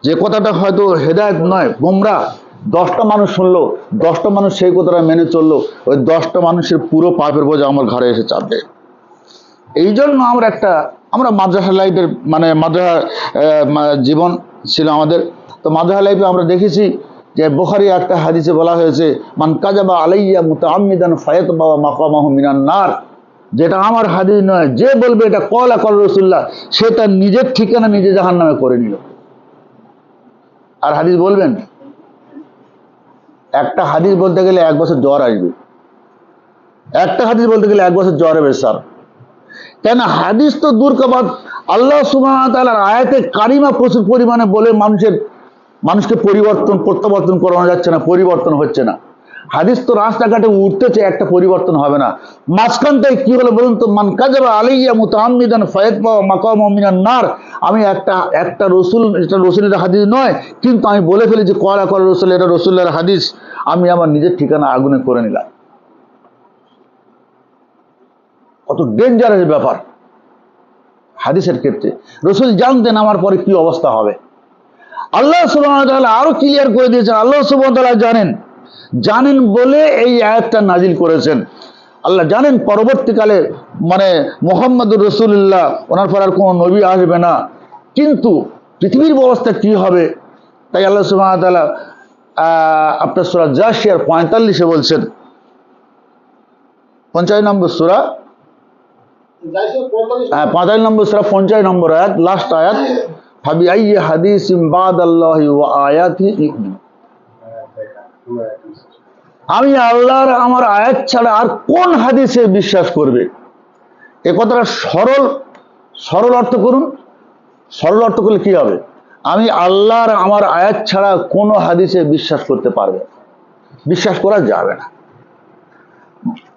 যে কথাটা হয়তো হেদায়েত নয়, গোমরা, 10টা মানুষ শুনলো, 10টা মানুষ সেই কথাটা মেনে চললো, ওই 10টা মানুষের পুরো পাপের বোঝা আমার ঘরে এসে চাপবে। এই জন্য আমরা মাদ্রাসা লাইফের মানে মাদ্রাসা জীবন ছিল আমাদের। তো মাদ্রাসা লাইফে আমরা দেখেছি যে বুখারী একটা হাদিসে বলা হয়েছে, মান কাযাবা আলাইয়া মুতাআম্মিদান ফায়াতবাউ মাকামাহু মিনান নার। যেটা আমার হাদিস নয়, যে বলবে এটা ক্বালা রাসূলুল্লাহ, সে তার নিজের ঠিকানা নিজে জাহান্নামে করে নিল। আর হাদিস বলবেন, একটা হাদিস বলতে গেলে 1 বছর জ্বর আসবে, একটা হাদিস বলতে গেলে 1 বছর জ্বর হবে স্যার। কেন হাদিস তো দূর কাবাদ, আল্লাহ সুবহানাহু ওয়া তাআলার আয়াতে কারিমা প্রচুর পরিমাণে বলে মানুষকে প্রত্যাবর্তন করানো যাচ্ছে না, পরিবর্তন হচ্ছে না। হাদিস তো রাস্তাঘাটে উঠতেছে, একটা পরিবর্তন হবে না। মাঝখানটায় কি হলো বলুন তো? মান কাযাবা আলাইয়া মুতাআম্মিদান ফায়াতবাউ মাকামাহু মিনান নার। আমি একটা রসুলের হাদিস নয়, কিন্তু আমি বলে ফেলি যে ক্বালা রাসূল, এটা রাসূলের হাদিস, আমি আমার নিজের ঠিকানা আগুনে করে নিলাম। কত ডেঞ্জারাস ব্যাপার হাদিসের ক্ষেত্রে। রাসূল জানতেন আমার পরে কি অবস্থা হবে। আল্লাহ সুবহানাহু ওয়া তাআলা আরো ক্লিয়ার করে দিয়েছেন। আল্লাহ সুবহানাহু ওয়া তাআলা জানেন বলে এই আয়াতটা নাজিল করেছেন। আল্লাহ জানেন পরবর্তীকালে মানে মুহাম্মদুর রাসূলুল্লাহ, ওনার পর আর কোনো নবী আসবে না, কিন্তু পৃথিবীর অবস্থা কি হবে, তাই আল্লাহ সুবহানাহু ওয়া তাআলা আপনার সূরা জাসিয়ার 45-এ বলছেন, 50 নম্বর সূরা, 45 নম্বর সূরা 50 নম্বর আয়াত, লাস্ট আয়াত, ফাবিআইয়ি হাদিসিম বাদাল্লাহি ওয়া আয়াতিহি ইউমিনুন। আমি আল্লাহর আমার আয়াত ছাড়া আর কোন হাদিসে বিশ্বাস করবে? এ কথাটা সরল অর্থ করুন। সরল অর্থ করলে কি হবে? আমি আল্লাহর আমার আয়াত ছাড়া কোন হাদিসে বিশ্বাস করতে পারবে, বিশ্বাস করা যাবে না।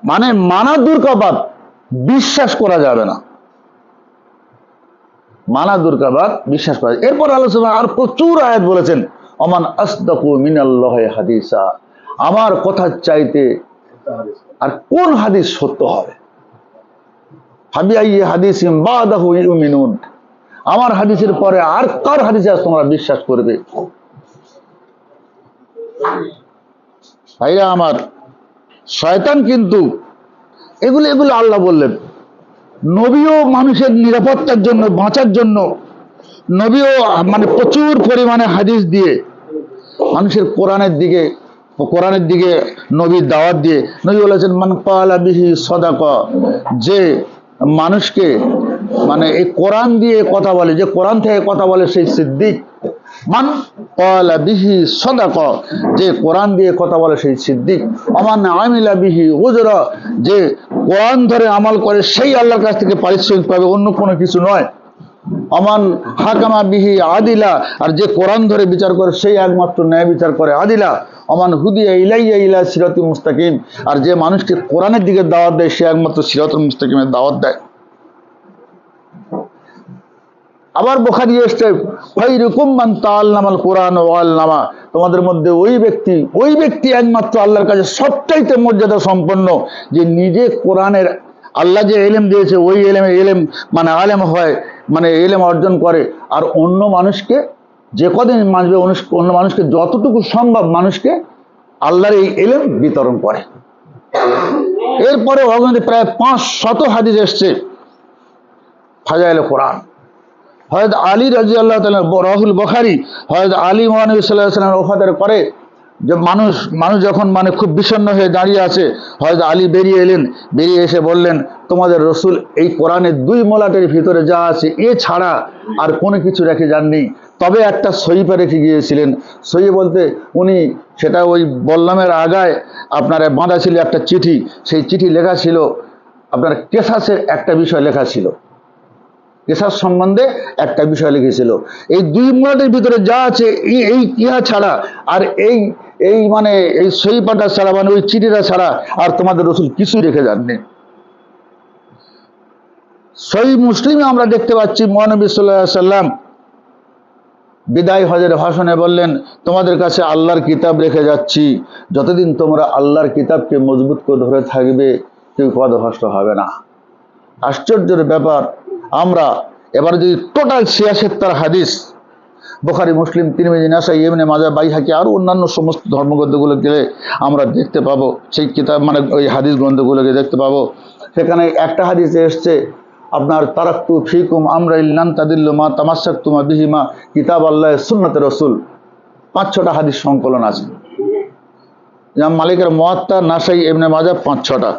মানে মানা দূর কাবাদ, বিশ্বাস করা যাবে না। মানা দূর কাবাদ, বিশ্বাস করা। এরপর আলোচনা আর প্রচুর আয়াত বলেছেন, ওমান আসদাকু মিনাল্লাহি হাদিসা। আমার কথার চাইতে আর কোন হাদিস সত্য হবে? ফাবিআইয়ি হাদিসিম বাদাহু ইউমিনুন। আমার হাদিসের পরে আর কার হাদিসে তোমরা বিশ্বাস করবে? ভাইরা আমার, শয়তান কিন্তু এগুলো আল্লাহ বললেন। নবীও মানুষের নিরাপত্তার জন্য, বাঁচার জন্য নবীও মানে প্রচুর পরিমাণে হাদিস দিয়ে মানুষের কোরআনের দিকে নবীর দাওয়াত দিয়ে নবী বলেছেন, মান ক্বালা বিহি সাদাকা। যে মানুষকে মানে এই কোরআন দিয়ে কথা বলে, যে কোরআন থেকে কথা বলে, সেই সিদ্দিক। মান ক্বালা বিহি সাদাকা, যে কোরআন দিয়ে কথা বলে সেই সিদ্দিক। ওমান আমিলা বিহি উজরা, যে কোরআন ধরে আমল করে সেই আল্লাহর কাছ থেকে পারিশ্রমিক পাবে, অন্য কোনো কিছু নয়। ওমান হাকামা বিহি আদিলা, আর যে কোরআন ধরে বিচার করে সেই একমাত্র ন্যায় বিচার করে, আদিলা। ওমান হুদিয়া ইলাইয়া ইলা সিরাতুল মুস্তাকিম, আর যে মানুষকে কোরআনের দিকে দাওয়াত দেয় সে একমাত্র সিরাতুল মুস্তাকিমের দাওয়াত দেয়। আবার বুখারী এসেছে, খায়রুকুম মান তাআল্লামাল কুরআন ওয়া আল্লামা। তোমাদের মধ্যে ওই ব্যক্তি একমাত্র আল্লাহর কাছে সবচাইতে মর্যাদা সম্পন্ন, যে নিজে কোরআনের আল্লাহ যে এলেম দিয়েছে ওই এলেম মানে আলেম হয়, মানে এলেম অর্জন করে, আর অন্য মানুষকে যে কদিন মানবে, অন্য মানুষকে যতটুকু সম্ভব মানুষকে আল্লাহর এই এলেম বিতরণ করে। এরপরে প্রায় 500 হাদিস এসছে ফাজাইল কোরআন। হযরত আলী রাদিয়াল্লাহু তাআলা, রাহুল বুখারী, হযরত আলী মহানবী সাল্লাল্লাহু আলাইহি ওয়াসাল্লাম ওফাতের পরে যে মানুষ যখন মানে খুব বিষণ্ণ হয়ে দাঁড়িয়ে আছে, হযরত আলী বেরিয়ে এসে বললেন, তোমাদের রাসূল এই কোরআনের 2 মলাটের ভিতরে যা আছে এ ছাড়া আর কোনো কিছু রেখে যাননি, তবে একটা সহিফা রেখে গিয়েছিলেন। সহি বলতে উনি সেটা ওই বল্লামের আগায় আপনার বাঁধা ছিল একটা চিঠি, সেই চিঠি লেখা ছিল আপনার কেসাসের একটা বিষয় লেখা ছিল, কেসাস সম্বন্ধে একটা বিষয় লিখেছিল। এই 2 মিনিটের ভিতরে যা আছে এই ইহা ছাড়া আর এই মানে এই সহিফাটা ছাড়া, মানে ওই চিঠিটা ছাড়া আর তোমাদের রাসূল কিছুই রেখে যাননি। সহিহ মুসলিমে আমরা দেখতে পাচ্ছি মহানবী সাল্লাল্লাহু আলাইহি সাল্লাম বিদায় হজের ভাষণে বললেন, তোমাদের কাছে আল্লাহর কিতাব রেখে যাচ্ছি, যতদিন তোমরা আল্লাহর কিতাবকে মজবুত করে ধরে থাকবে কেউ পথভ্রষ্ট হবে না। আশ্চর্যের ব্যাপার, আমরা এবার যদি টোটাল 76 হাদিস বুখারী, মুসলিম, তিরমিজি, নাসাই, ইবনে মাজাহ, বাইহাকি আরও অন্যান্য সমস্ত ধর্মগ্রন্থগুলো গেলে আমরা দেখতে পাবো, সেই কিতাব মানে ওই হাদিস গ্রন্থগুলোকে দেখতে পাবো। সেখানে একটা হাদিসে এসছে আপনার তারাক্তু ফিকুম আমরাইন লান তাদিল্লু মা তামাসসাকতুম বিহিমা কিতাব আল্লাহ সুন্নাতে রসুল। 5-6টা হাদিস সংকলন আছে। ইমাম মালিকের মুয়াত্তা, নাসাই, ইবনে মাজাহ, 5-6টা।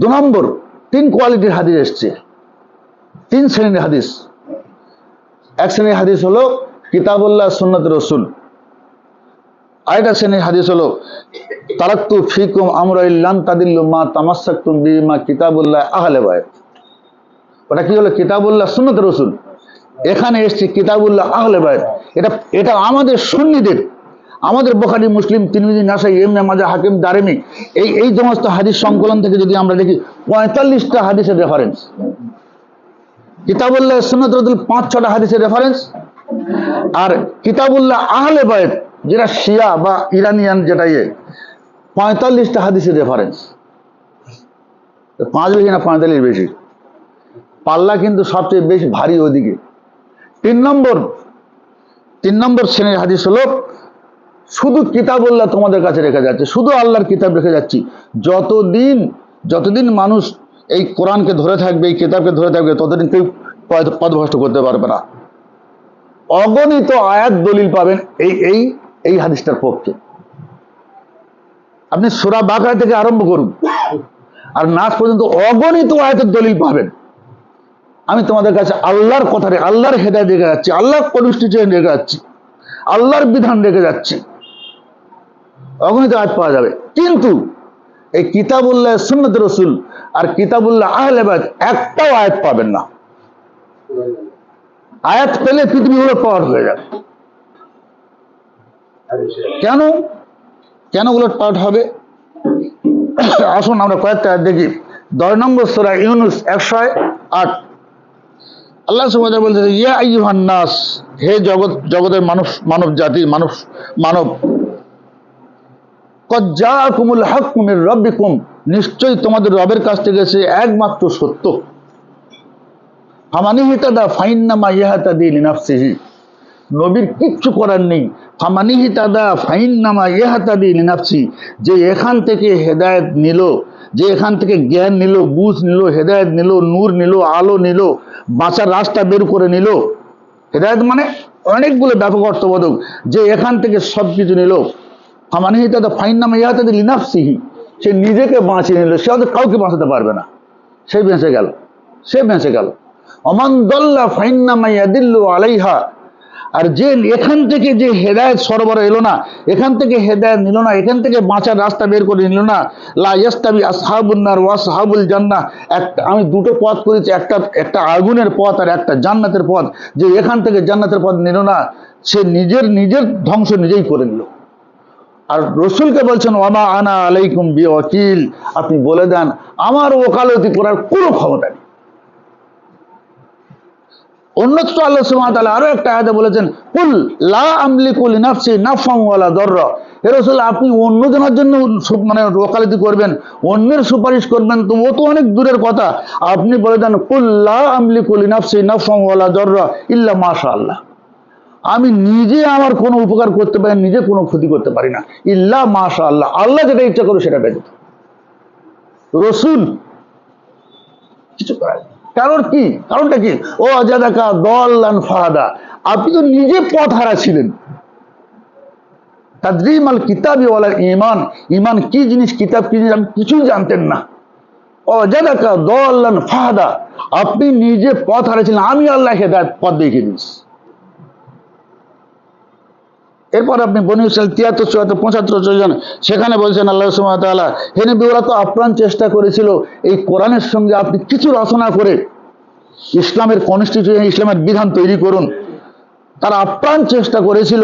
2 নম্বর 3 কোয়ালিটির হাদিস এসছে, 3 শ্রেণীর হাদিস। এক শ্রেণীর হাদিস হলো কিতাবুল্লাহ সুন্নাতে রসুল। আরেকটা শ্রেণীর হাদিস হলো তারাক্তু ফিকুম আমরাইন লান তাদিল্লু মা তামাসসাকতুম বিহিমা কিতাবুল্লাহ আহলে বাইত। ওটা কি হলো? কিতাবুল্লাহ সুন্নাতে রসুল। এখানে এসছে কিতাবুল্লাহ আহলে বাইত। এটা আমাদের সুন্নিদের, আমাদের বুখারী, মুসলিম, তিরমিজি, নাসাই, ইবনে মাজাহ, হাকিম, দারিমি এই সমস্ত হাদিস সংকলন থেকে যদি আমরা দেখি 45টা হাদিসের রেফারেন্স। কিতাবুল্লাহ সুন্নাতে রসুল 5-6টা হাদিসের রেফারেন্স, আর কিতাবুল্লাহ আহলে বাইত যেটা শিয়া বা ইরানিয়ান যেটা 45টা হাদিসের রেফারেন্স। 5 বেশি না 45 বেশি? পাল্লা কিন্তু সবচেয়ে বেশি ভারী ওদিকে। 3 নম্বর শ্রেণীর হাদিস হলো শুধু কিতাবুল্লাহ তোমাদের কাছে রেখে যাচ্ছে, শুধু আল্লাহর কিতাব রেখে যাচ্ছি। যতদিন মানুষ এই কোরআনকে ধরে থাকবে, এই কিতাবকে ধরে থাকবে, ততদিন কেউ পথভ্রষ্ট করতে পারবে না। অগণিত আয়াত দলিল পাবেন এই হাদিসটার পক্ষে। আপনি সূরা বাকারা থেকে আরম্ভ করুন আর নাস পর্যন্ত অগণিত আয়াতের দলিল পাবেন। আমি তোমাদের কাছে আল্লাহর কথা, আল্লাহর হেদায়েত রেখে যাচ্ছি, আল্লাহর কনস্টিটিউশন রেখে যাচ্ছি, আল্লাহর বিধান রেখে যাচ্ছি, অগণিত আয়াত পাওয়া যাবে। কিন্তু এই কিতাবুল্লাহ সুন্নাতে রসুল আর কিতাবুল্লাহ আহলে বাইত একটাও আয়াত পাবেন না। আয়াত পেলে পৃথিবী হলো পাওয়ার হয়ে যাবে। কেন উলট পালট হবে? আসুন আমরা কয়েকটা আয়াত দেখি। 10 নম্বর সূরা ইউনূস 108। আল্লাহ সুবহানাহু ওয়া তাআলা বলতেছে, ইয়া আইয়ুহান নাস, হে জগতের মানব জাতি, মানব, কদ জাআকুমুল হাক্কু মির রাব্বিকুম, নিশ্চয়ই তোমাদের রবের কাছ থেকে এসেছে একমাত্র সত্য। ফামান ইহতাদা ফাইন্নামা ইয়াহতাদি লিনাফসিহি, নবীর কিচ্ছু করার নেই। ফামান ইহতাদা ফাইন্নামা ইয়াহতাদি লিনাফসি, যে এখান থেকে হেদায়েত নিল, যে এখান থেকে জ্ঞান নিল, বুঝ নিল, হেদায়েত নিল, নূর নিল, আলো নিল, বাঁচার রাস্তা বের করে নিল। হেদায়েত মানে অনেকগুলো ব্যাপক অর্থবোধক, যে এখান থেকে সবকিছু নিল। ফামান ইহতাদা ফাইন্নামা ইয়াহতাদি লিনাফসিহি, সে নিজেকে বাঁচিয়ে নিল, সে হয়তো কাউকে বাঁচাতে পারবে না, সে বেঁচে গেল। ওমান দাল্লা ফাইন্নামা ইয়াদিল্লু আলাইহা, আর যে এখান থেকে যে হেদায়েত সরবরাহ এলো না, এখান থেকে হেদায়েত নিল না, এখান থেকে বাঁচার রাস্তা বের করে নিল না, লা ইয়াস্তাবি আসহাবুন নার ওয়া আসহাবুল জান্নাহ, আমি দুটো পথ করেছি, একটা আগুনের পথ আর একটা জান্নাতের পথ। যে এখান থেকে জান্নাতের পথ নিল না, সে নিজের ধ্বংস নিজেই করে নিল। আর রসুলকে বলছেন, ওয়ামা আনা আলাইকুম বিওয়াকিল, আপনি বলে দেন আমার ওকালতি করার কোনো ক্ষমতা নেই। অন্যত্র আল্লাহ সুবহানাহু ওয়া তাআলা আরো একটা আয়াতে বলেছেন, কুল লা আমলিকু লিনাফসি নাফআন ওয়ালা দাররা, হে রাসূল আপনি অন্যজনের জন্য মানে ওকালতি করবেন, অন্যের সুপারিশ করবেন, তো ও তো অনেক দূরের কথা। আপনি বলে দেন, কুল লা আমলিকু লিনাফসি নাফআন ওয়ালা দাররা ইল্লা মাশাআল্লাহ, আমি নিজে আমার কোনো উপকার করতে পারি, নিজে কোনো ক্ষতি করতে পারি না, ইল্লা মাশাআল্লাহ, আল্লাহ যেটা ইচ্ছা করে সেটা ব্যতীত। রসুল কিছু করার, কারণটা কি? ও আজাদাকা দাল্লান ফাহাদা, আপনি তো নিজে পথ হারা ছিলেন। তাদরিম আল কিতাবি ওয়াল ঈমান, ঈমান কি জিনিস, কিতাব কি জিনিস আপনি কিছুই জানতেন না। ও আজাদাকা দাল্লান ফাহাদা, আপনি নিজে পথ হারা ছিলেন, আমি আল্লাহ হেদায়েত পথ দেখিয়ে দিয়েছি। এরপর আপনি বনী ইসরাইল 73, 74, 75 চলে যান, সেখানে বলছেন আল্লাহ সুবহানাহু ওয়া তাআলা, হে নবী ওরা তো আপ্রাণ চেষ্টা করেছিল এই কোরআনের সঙ্গে আপনি কিছু রচনা করে ইসলামের কনস্টিটিউশন, ইসলামের বিধান তৈরি করুন। তারা আপ্রাণ চেষ্টা করেছিল।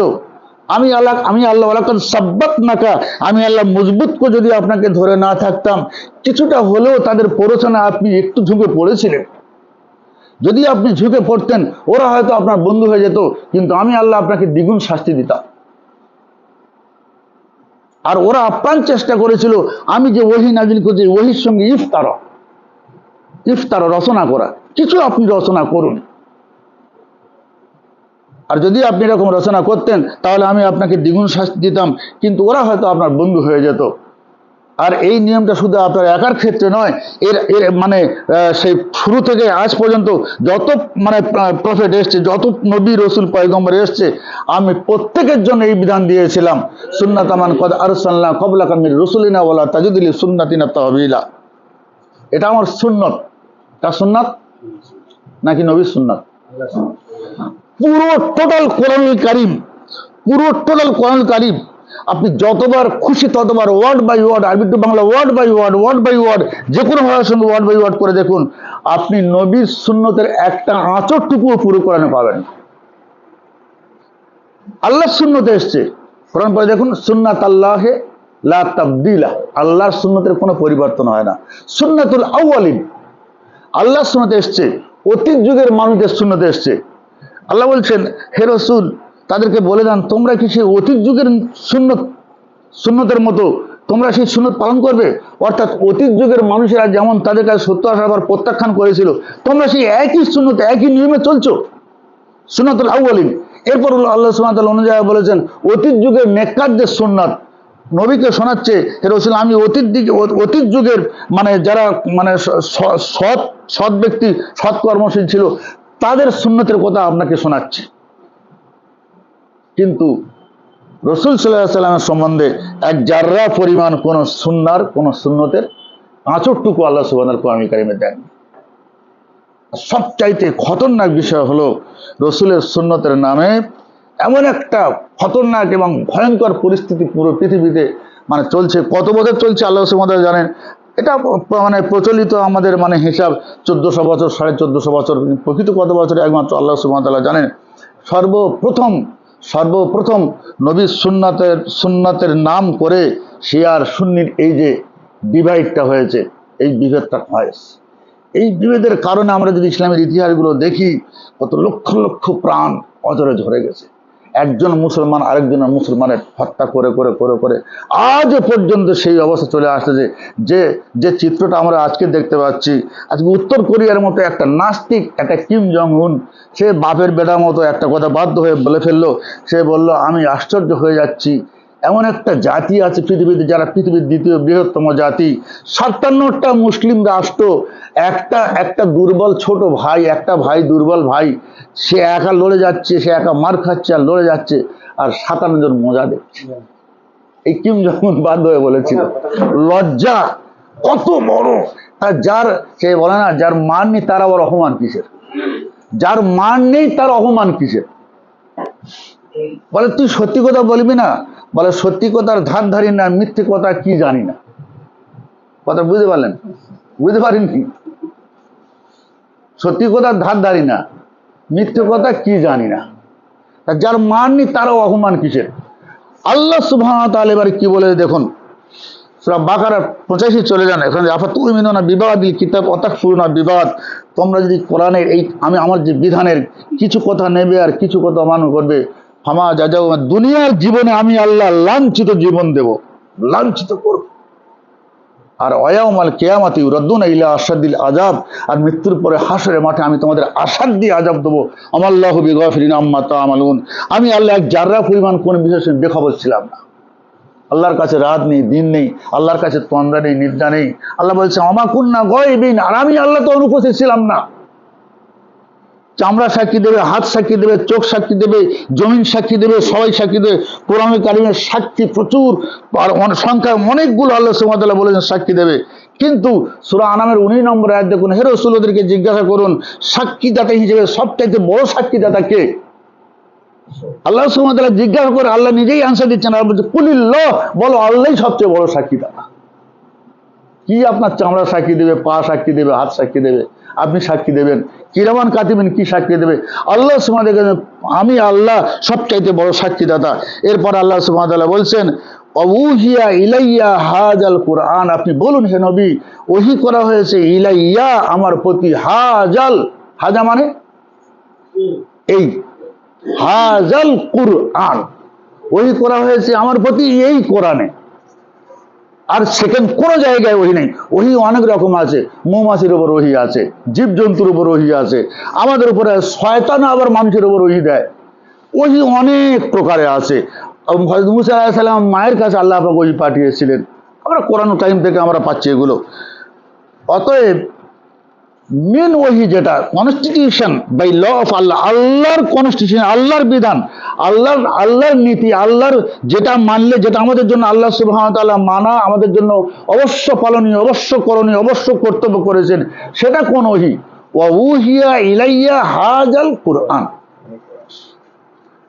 আমি আল্লাহ ওয়ালাকাদ সাব্বাতনাকা, আমি আল্লাহ মজবুত করে যদি আপনাকে ধরে না থাকতাম, কিছুটা হলেও তাদের প্ররোচনা আপনি একটু ঝুঁকে পড়েছিলেন। যদি আপনি ঝুঁকে পড়তেন, ওরা হয়তো আপনার বন্ধু হয়ে যেত, কিন্তু আমি আল্লাহ আপনাকে দ্বিগুণ শাস্তি দিতাম। আর ওরা আপ্রাণ চেষ্টা করেছিল আমি যে ওহী নাজিল করছি, ওহীর সঙ্গে ইফতারা রচনা করা, কিছু আপনি রচনা করুন। আর যদি আপনি এরকম রচনা করতেন তাহলে আমি আপনাকে দ্বিগুণ শাস্তি দিতাম, কিন্তু ওরা হয়তো আপনার বন্ধু হয়ে যেত। আর এই নিয়মটা শুধু আপনার একার ক্ষেত্রে নয়, এর এর মানে সেই শুরু থেকে আজ পর্যন্ত যত মানে প্রফেট এসছে, যত নবী রসুল পয়গম্বর এসছে, আমি প্রত্যেকের জন্য এই বিধান দিয়েছিলাম, সুন্নাতামান কদ আরসালনা ক্বাবলাকা মির রুসুলিনা ওয়ালা তাজিদু লিসুন্নাতিনা তাহবিলা। এটা আমার সুন্নত। কার সুন্নাত? নাকি নবীর সুন্নাত? পুরো টোটাল কোরআনুল কারীম, পুরো টোটাল কোরআনুল কারীম আপনি যতবার খুশি ততবার ওয়ার্ড বাই ওয়ার্ড, আরবি to Bangla word by word, word by word, যে কোনো ভাষার সঙ্গে ওয়ার্ড বাই ওয়ার্ড করে দেখুন, আপনি নবীর সুন্নতের একটা আঁচড়টুকুও পুরো কোরআনে পাবেন। আল্লাহর সুন্নতে এসছে, কোরআন পড়ে দেখুন, সুন্নাত আল্লাহে লা তাবদিলা, আল্লাহর সুন্নতের কোনো পরিবর্তন হয় না। সুন্নাতুল আউয়ালিন, আল্লাহর সুন্নতে এসছে, অতীত যুগের মানুষদের সুন্নতে এসছে। আল্লাহ বলছেন, হে রাসূল তাদেরকে বলে দেন, তোমরা কি সেই অতীত যুগের সুন্নতের মতো তোমরা সেই সুন্নত পালন করবে? অর্থাৎ অতীত যুগের মানুষেরা যেমন তাদের কাছে সত্য আসার পর প্রত্যাখ্যান করেছিল, তোমরা সেই একই সুন্নত একই নিয়মে চলছো, সুন্নাতুল আউয়ালিন। এরপর আল্লাহ সুবহানাহু ওয়া তাআলা অন্য জায়গায় বলেছেন, অতীত যুগের নেককারদের সুন্নাত নবীকে শোনাচ্ছে, হে রাসূল আমি অতীত যুগের মানে যারা মানে সৎ ব্যক্তি, সৎ কর্মশীল ছিল, তাদের সুন্নতের কথা আপনাকে শোনাচ্ছি। কিন্তু রাসূল সাল্লাল্লাহু আলাইহি সাল্লামের সম্বন্ধে এক জাররা পরিমাণ কোন সুন্নতের আঁচড়টুকু আল্লাহ সুবহানাহু ওয়া তাআলা কোরআন কারীমে দেন। সবচাইতে খতরনাক বিষয় হলো রাসূলের সুন্নতের নামে এমন একটা খতরনাক এবং ভয়ঙ্কর পরিস্থিতি পুরো পৃথিবীতে মানে চলছে। কত বছর চলছে আল্লাহ সুবহানাহু ওয়া তাআলা জানেন। এটা মানে প্রচলিত আমাদের মানে হিসাব 1400 বছর, 1450 বছর, প্রকৃত কত বছর একমাত্র আল্লাহ সুবহানাহু ওয়া তাআলা জানেন। সর্বপ্রথম নবীর সুন্নাতের নাম করে শিয়ার সুন্নির এই যে ডিভাইডটা হয়েছে, এই বিভেদটা হয়েছে। এই বিভেদের কারণে আমরা যদি ইসলামের ইতিহাসগুলো দেখি, কত লক্ষ লক্ষ প্রাণ অজরে ঝরে গেছে। একজন মুসলমান আরেকজনের মুসলমানের হত্যা করে করে করে করে আজ পর্যন্ত সেই অবস্থা চলে আসছে যে চিত্রটা আমরা আজকে দেখতে পাচ্ছি। আজকে উত্তর কোরিয়ার মতো একটা নাস্তিক, একটা কিম জং উন, সে বাপের বেটার মতো একটা কথা বাধ্য হয়ে বলে ফেললো। সে বলল, আমি আশ্চর্য হয়ে যাচ্ছি, এমন একটা জাতি আছে পৃথিবীতে যারা পৃথিবীর দ্বিতীয় বৃহত্তম জাতি, 57টা মুসলিম রাষ্ট্র, একটা দুর্বল ছোট ভাই, একটা ভাই দুর্বল ভাই, সে একা লড়ে যাচ্ছে, সে একা মার খাচ্ছে আর লড়ে যাচ্ছে, আর 57 জন মজা দেখছে। এই কিম জং উন বাধ্য হয়ে বলেছিল, লজ্জা কত বড়। সে বলে না, যার মান নেই তার আবার অপমান কিসের? যার মান নেই তার অপমান কিসের? বলে, তুই সত্যি কথা বলবি না? বলে, সত্যি কথার ধার ধারি না, মিথ্যে কথা কি জানি না। কথা বুঝতে পারলেন? বুঝতে পারেননি? সত্যি কথার ধার ধারি না, মিথ্যে কথা কি জানি না। যার মান নেই তারও অপমান কিসের? আল্লাহ সুবহানাহু ওয়া তাআলা এবারে কি বলে দেখুন, সূরা বাকারা 85 চলে যান, এখানে আফাতুমিনুনা বিবাদিল কিতাব ওয়া তাকফুরুনা বিবাদ। তোমরা যদি কোরআনের এই আমার যে বিধানের কিছু কথা নেবে আর কিছু কথা অমান্য করবে, ফামা জাযাউ, দুনিয়ার জীবনে আমি আল্লাহ লাঞ্ছিত জীবন দেব, লাঞ্ছিত করব। আর ওয়ায়াউমাল কিয়ামাতি ইউরাদ্দুনা ইলা আশাদ্দিল আযাব, আর মৃত্যুর পরে হাসরের মাঠে আমি তোমাদের আশাদ্দি আযাব দেবো। আমাল্লাহু বিগাফিরিন আম্মা তা'মালুন। আমি আল্লাহ এক জাররা পরিমাণ কোন বিষয়ে বেখবর ছিলাম না। আল্লাহর কাছে রাত নেই, দিন নেই, আল্লাহর কাছে তন্দ্রা নেই, নিদ্রা নেই। আল্লাহ বলছে, ওমা কুন্না গায়বিন, আর আমি আল্লাহ তো অনুপস্থিত ছিলাম না। চামড়া সাক্ষী দেবে, হাত সাক্ষী দেবে, চোখ সাক্ষী দেবে, জমিন সাক্ষী দেবে, সবাই সাক্ষী দেবে। কোরআনে কারিমের সাক্ষী প্রচুর, আর সংখ্যা অনেকগুলো আল্লাহ সুবহানাহু ওয়া তাআলা বলেছেন সাক্ষী দেবে। কিন্তু সূরা আনামের 19 নম্বর আয়াত দেখুন, হে রাসূল ওদেরকে জিজ্ঞাসা করুন, সাক্ষীদাতা হিসেবে সবচাইতে বড় সাক্ষীদাতা কে? আল্লাহ সুবহানাহু ওয়া তাআলা জিজ্ঞাসা করে আল্লাহ নিজেই আনসার দিচ্ছেন, আর বলছে কুলিল্লাহ, বলো আল্লাহই সবচেয়ে বড় সাক্ষীদাতা। কি আপনার চামড়া সাক্ষী দেবে, পা সাক্ষী দেবে, হাত সাক্ষী দেবে, আপনি সাক্ষী দেবেন, কিরামান কাতিবিন কি সাক্ষী দেবে? আল্লাহ সুবহানাহু ওয়া তাআলা, আমি আল্লাহ সবচাইতে বড় সাক্ষীদাতা। এরপর আল্লাহ সুবহানাহু ওয়া তাআলা বলছেন, ওহিয়া ইলাইয়া হাজাল কুরআন, আপনি বলুন হে নবী, ওহী করা হয়েছে ইলাইয়া আমার প্রতি, হাজা মানে এই, হাজাল কুরআন, ওহী করা হয়েছে আমার প্রতি এই কোরআনে। আর সেকেন্ড কোন জায়গায় ওহী নেই। ওহী অনেক রকম আছে, মৌমাছির উপর ওহী আছে, জীবজন্তুর উপর ওহী আছে, আমাদের উপরে শয়তান আবার মানুষের উপর ওহী দেয়। ওহি অনেক প্রকারে আছে। হযরত মুসা আলাইহিস সালাম মায়ের কাছে আল্লাহ পাক ওহি পাঠিয়েছিলেন। আমরা কোরআন টাইম থেকে আমরা পাচ্ছি এগুলো। অতএব মেন ওহি যেটা কনস্টিটিউশন বাই ল অফ আল্লাহ, আল্লাহর কনস্টিটিউশন, আল্লাহর বিধান, আল্লাহর নীতি, আল্লাহর যেটা মানলে, যেটা আমাদের জন্য আল্লাহ সুবহানাহু ওয়া তাআলা মানা আমাদের জন্য অবশ্য পালনীয়, অবশ্য করণীয়, অবশ্য কর্তব্য করেছেন, সেটা কোন ওহি? ওয়া উহিয়া ইলাইয়া হাজাল কুরআন।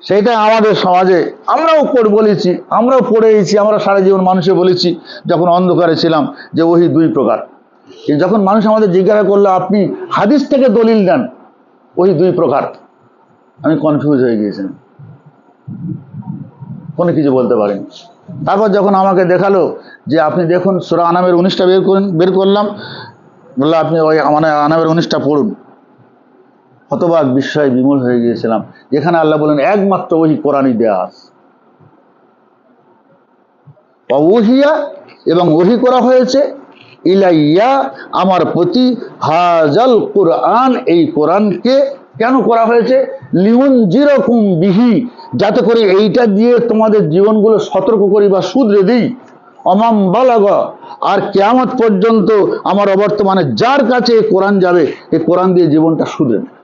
সেটা আমাদের সমাজে আমরাও বলেছি, আমরাও পড়েছি, আমরা সারা জীবন মানুষে বলেছি যখন অন্ধকারে ছিলাম যে ওহি দুই প্রকার। কিন্তু যখন মানুষ আমাদের জিজ্ঞাসা করলো আপনি হাদিস থেকে দলিল দেন, ওহি দুই প্রকার, আমি কনফিউজ হয়ে গিয়েছিলাম, কোনো কিছু বলতে পারিনি। তারপর যখন আমাকে দেখালো যে আপনি দেখুন সূরা আনামের 19টা বের করলাম, বললো আপনি ওই আনামের 19টা পড়ুন। হতবাক বিস্ময় বিমূঢ় হয়ে গিয়েছিলাম, যেখানে আল্লাহ বলেন একমাত্র ওহি কোরআনই দেয়া আছে। ওহিয়া, এবং ওহি করা হয়েছে, ইলাইয়া আমার প্রতি, হাজাল কুরআন এই কোরআনকে কেন করা হয়েছে? লিউনজিরাকুম বিহি, যাতে করে এইটা দিয়ে তোমাদের জীবনগুলো সতর্ক করি বা শুধরে দিই। অমাম বালাগা, আর কিয়ামত পর্যন্ত আমার অবর্তমানে যার কাছে এই কোরআন যাবে, এই কোরআন দিয়ে জীবনটা শুধরে নেবে।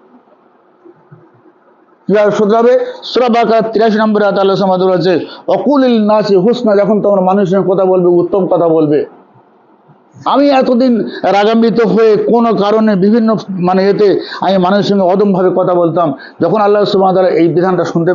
কিভাবে শুধরাবে? সূরা বাকারা 83 নম্বরে আল্লাহ সুবহানাহু ওয়া তাআলা বলেছে অকুলিল নাসি হুসনা, যখন তোমরা মানুষের সঙ্গে কথা বলবে উত্তম কথা বলবে। আমি এতদিন রাগান্বিত হয়ে কোনো কারণে বিভিন্ন এতে আমি মানুষের সঙ্গে অদমভাবে কথা বলতাম, যখন আল্লাহ সুবহানাহু ওয়া তাআলা এই বিধানটা শুনতে